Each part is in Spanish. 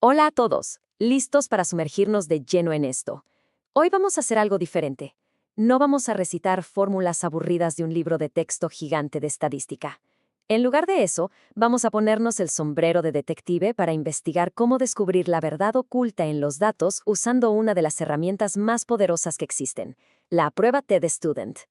Hola a todos, listos para sumergirnos de lleno en esto. Hoy vamos a hacer algo diferente. No vamos a recitar fórmulas aburridas de un libro de texto gigante de estadística. En lugar de eso, vamos a ponernos el sombrero de detective para investigar cómo descubrir la verdad oculta en los datos usando una de las herramientas más poderosas que existen, la prueba T-de-Student.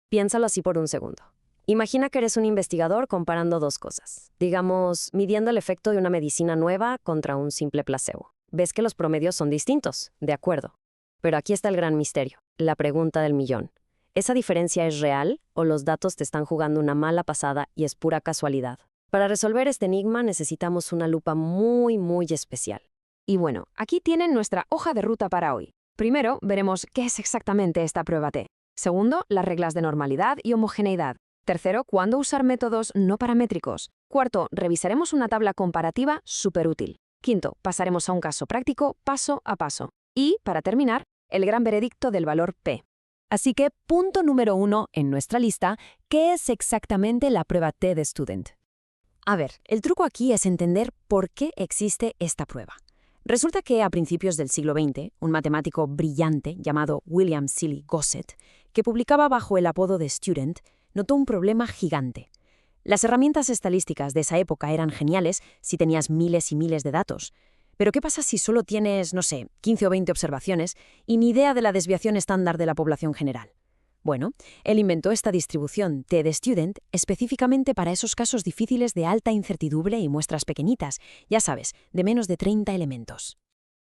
Piénsalo así por un segundo. Imagina que eres un investigador comparando dos cosas. Digamos, midiendo el efecto de una medicina nueva contra un simple placebo. Ves que los promedios son distintos, de acuerdo. Pero aquí está el gran misterio, la pregunta del millón. ¿Esa diferencia es real o los datos te están jugando una mala pasada y es pura casualidad? Para resolver este enigma necesitamos una lupa muy especial. Y bueno, aquí tienen nuestra hoja de ruta para hoy. Primero, veremos qué es exactamente esta prueba T. Segundo, las reglas de normalidad y homogeneidad. Tercero, cuándo usar métodos no paramétricos. Cuarto, revisaremos una tabla comparativa súper útil. Quinto, pasaremos a un caso práctico paso a paso. Y, para terminar, el gran veredicto del valor P. Así que, punto número 1 en nuestra lista, ¿qué es exactamente la prueba T-de-Student? A ver, el truco aquí es entender por qué existe esta prueba. Resulta que a principios del siglo XX, un matemático brillante llamado William Seeley Gosset, que publicaba bajo el apodo de Student, notó un problema gigante. Las herramientas estadísticas de esa época eran geniales si tenías miles y miles de datos. Pero ¿qué pasa si solo tienes, no sé, 15 o 20 observaciones y ni idea de la desviación estándar de la población general? Bueno, él inventó esta distribución T-de-Student específicamente para esos casos difíciles de alta incertidumbre y muestras pequeñitas, ya sabes, de menos de 30 elementos.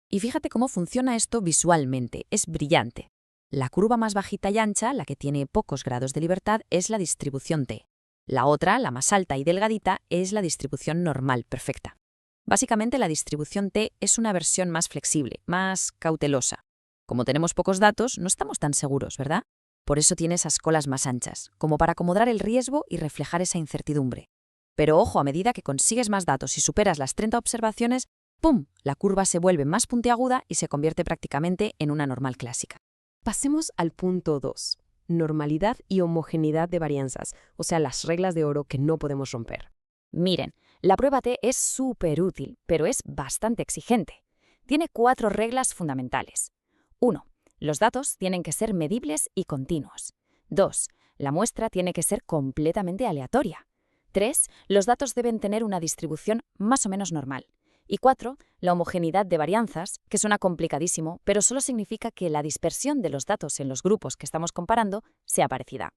Y fíjate cómo funciona esto visualmente, es brillante. La curva más bajita y ancha, la que tiene pocos grados de libertad, es la distribución T. La otra, la más alta y delgadita, es la distribución normal perfecta. Básicamente la distribución T es una versión más flexible, más cautelosa. Como tenemos pocos datos, no estamos tan seguros, ¿verdad? Por eso tiene esas colas más anchas, como para acomodar el riesgo y reflejar esa incertidumbre. Pero ojo, a medida que consigues más datos y superas las 30 observaciones, ¡pum!, la curva se vuelve más puntiaguda y se convierte prácticamente en una normal clásica. Pasemos al punto 2. Normalidad y homogeneidad de varianzas, o sea, las reglas de oro que no podemos romper. Miren, la prueba T es súper útil, pero es bastante exigente. Tiene 4 reglas fundamentales. 1. Los datos tienen que ser medibles y continuos. 2. La muestra tiene que ser completamente aleatoria. 3. Los datos deben tener una distribución más o menos normal. Y 4. La homogeneidad de varianzas, que suena complicadísimo, pero solo significa que la dispersión de los datos en los grupos que estamos comparando sea parecida.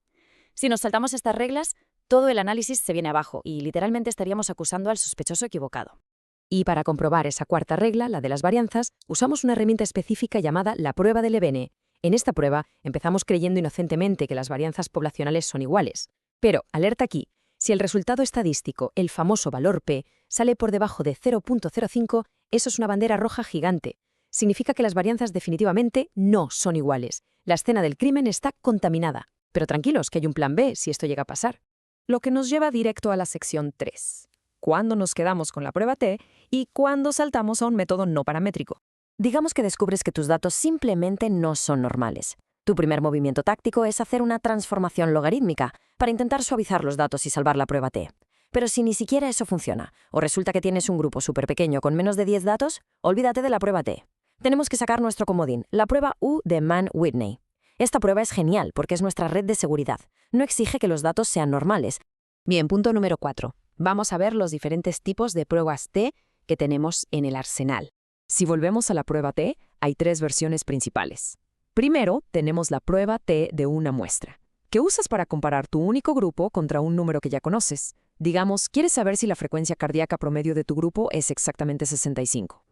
Si nos saltamos estas reglas, todo el análisis se viene abajo y literalmente estaríamos acusando al sospechoso equivocado. Y para comprobar esa cuarta regla, la de las varianzas, usamos una herramienta específica llamada la prueba de Levene. En esta prueba, empezamos creyendo inocentemente que las varianzas poblacionales son iguales. Pero, alerta aquí, si el resultado estadístico, el famoso valor P, sale por debajo de 0.05, eso es una bandera roja gigante. Significa que las varianzas definitivamente no son iguales. La escena del crimen está contaminada. Pero tranquilos, que hay un plan B si esto llega a pasar. Lo que nos lleva directo a la sección 3. ¿Cuándo nos quedamos con la prueba T y cuándo saltamos a un método no paramétrico? Digamos que descubres que tus datos simplemente no son normales. Tu primer movimiento táctico es hacer una transformación logarítmica para intentar suavizar los datos y salvar la prueba T. Pero si ni siquiera eso funciona, o resulta que tienes un grupo súper pequeño con menos de 10 datos, olvídate de la prueba T. Tenemos que sacar nuestro comodín, la prueba U de Mann-Whitney. Esta prueba es genial porque es nuestra red de seguridad. No exige que los datos sean normales. Bien, punto número 4. Vamos a ver los diferentes tipos de pruebas T que tenemos en el arsenal. Si volvemos a la prueba T, hay 3 versiones principales. Primero, tenemos la prueba T de una muestra, que usas para comparar tu único grupo contra un número que ya conoces. Digamos, quieres saber si la frecuencia cardíaca promedio de tu grupo es exactamente 65.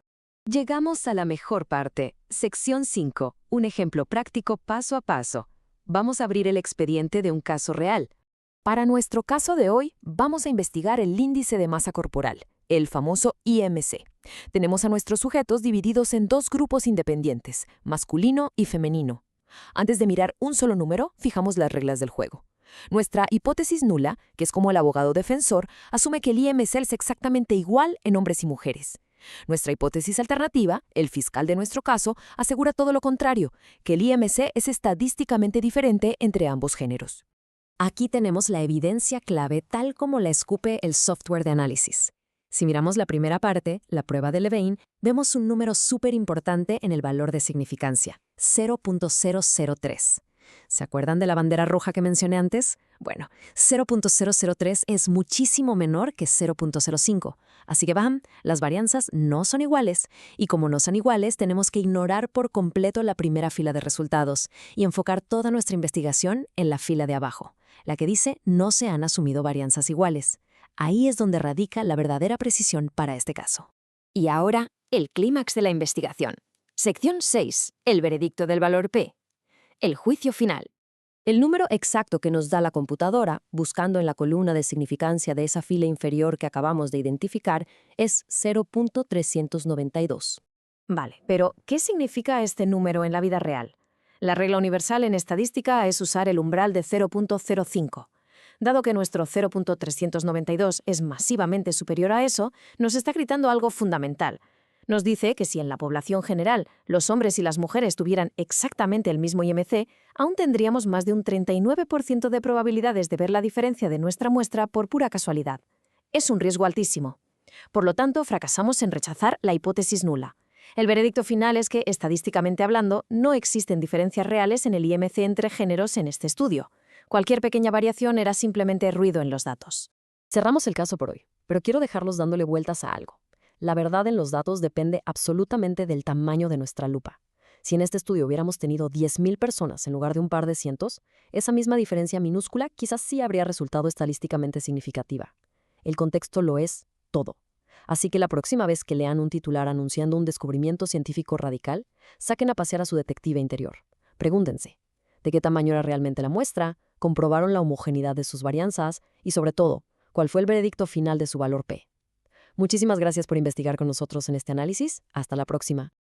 Llegamos a la mejor parte, sección 5, un ejemplo práctico paso a paso. Vamos a abrir el expediente de un caso real. Para nuestro caso de hoy, vamos a investigar el índice de masa corporal, el famoso IMC. Tenemos a nuestros sujetos divididos en 2 grupos independientes, masculino y femenino. Antes de mirar un solo número, fijamos las reglas del juego. Nuestra hipótesis nula, que es como el abogado defensor, asume que el IMC es exactamente igual en hombres y mujeres. Nuestra hipótesis alternativa, el fiscal de nuestro caso, asegura todo lo contrario, que el IMC es estadísticamente diferente entre ambos géneros. Aquí tenemos la evidencia clave tal como la escupe el software de análisis. Si miramos la primera parte, la prueba de Levene, vemos un número súper importante en el valor de significancia, 0.003. ¿Se acuerdan de la bandera roja que mencioné antes? Bueno, 0.003 es muchísimo menor que 0.05. Así que, ¡bam!, las varianzas no son iguales. Y como no son iguales, tenemos que ignorar por completo la primera fila de resultados y enfocar toda nuestra investigación en la fila de abajo, la que dice no se han asumido varianzas iguales. Ahí es donde radica la verdadera precisión para este caso. Y ahora, el clímax de la investigación. Sección 6. El veredicto del valor P. El juicio final. El número exacto que nos da la computadora, buscando en la columna de significancia de esa fila inferior que acabamos de identificar, es 0.392. Vale, pero ¿qué significa este número en la vida real? La regla universal en estadística es usar el umbral de 0.05. Dado que nuestro 0.392 es masivamente superior a eso, nos está gritando algo fundamental. Nos dice que si en la población general los hombres y las mujeres tuvieran exactamente el mismo IMC, aún tendríamos más de un 39% de probabilidades de ver la diferencia de nuestra muestra por pura casualidad. Es un riesgo altísimo. Por lo tanto, fracasamos en rechazar la hipótesis nula. El veredicto final es que, estadísticamente hablando, no existen diferencias reales en el IMC entre géneros en este estudio. Cualquier pequeña variación era simplemente ruido en los datos. Cerramos el caso por hoy, pero quiero dejarlos dándole vueltas a algo. La verdad en los datos depende absolutamente del tamaño de nuestra lupa. Si en este estudio hubiéramos tenido 10.000 personas en lugar de un par de cientos, esa misma diferencia minúscula quizás sí habría resultado estadísticamente significativa. El contexto lo es todo. Así que la próxima vez que lean un titular anunciando un descubrimiento científico radical, saquen a pasear a su detective interior. Pregúntense, ¿de qué tamaño era realmente la muestra? ¿Comprobaron la homogeneidad de sus varianzas? Y sobre todo, ¿cuál fue el veredicto final de su valor P? Muchísimas gracias por investigar con nosotros en este análisis. Hasta la próxima.